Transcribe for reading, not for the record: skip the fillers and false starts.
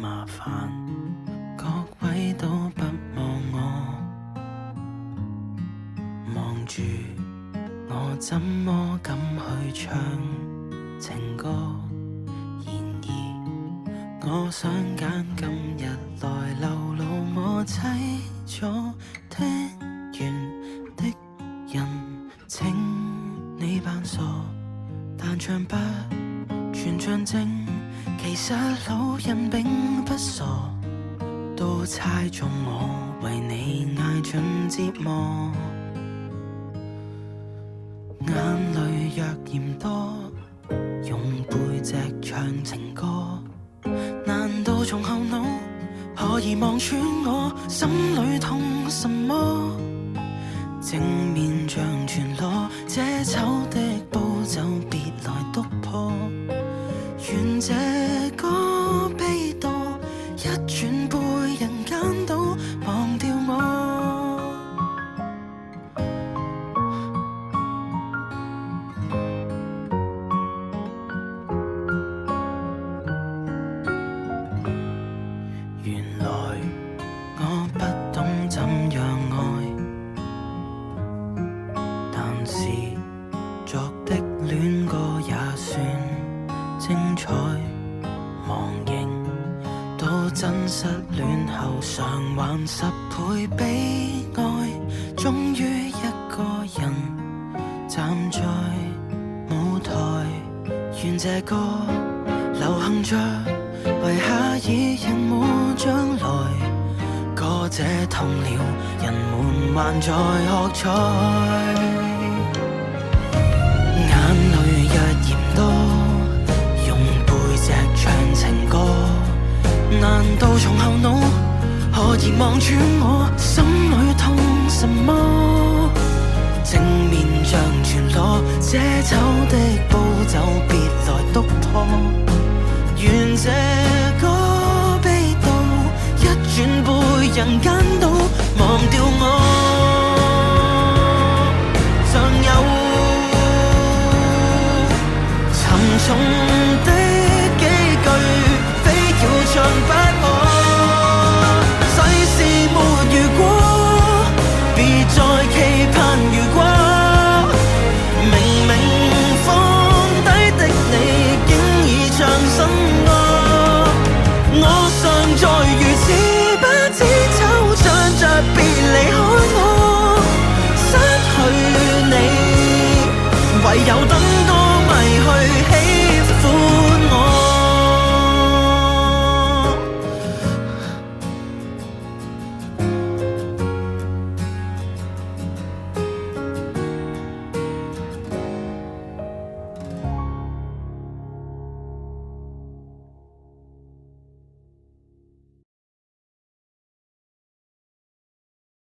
麻煩，各位都不望我，望住我怎麼敢去唱情歌？然而我想揀今日來流露我凄楚聽完的人，請你扮傻，但唱不全像正。其實老人並不傻，都猜中我為你捱盡折磨。眼淚若嫌多，用背脊唱情歌，難道從後腦可以望穿我心裏痛什麼？正面像全裸，這醜的步驟別來督破。願這歌悲到一轉背人間都忘掉我。原來我不懂怎樣愛，但是作的戀歌也算精彩，忘形到真失戀後償還10倍悲哀。終於一個人站在舞台，願這歌流行着，遺下已人沒將來。歌者痛了，人們還在喝彩。眼淚若嫌多，唱情歌，難道從後腦可以望穿我心裏痛什麼？正面像全裸，這醜的步驟別來督破。願這歌悲到一轉背人間都忘掉我。尚有沉重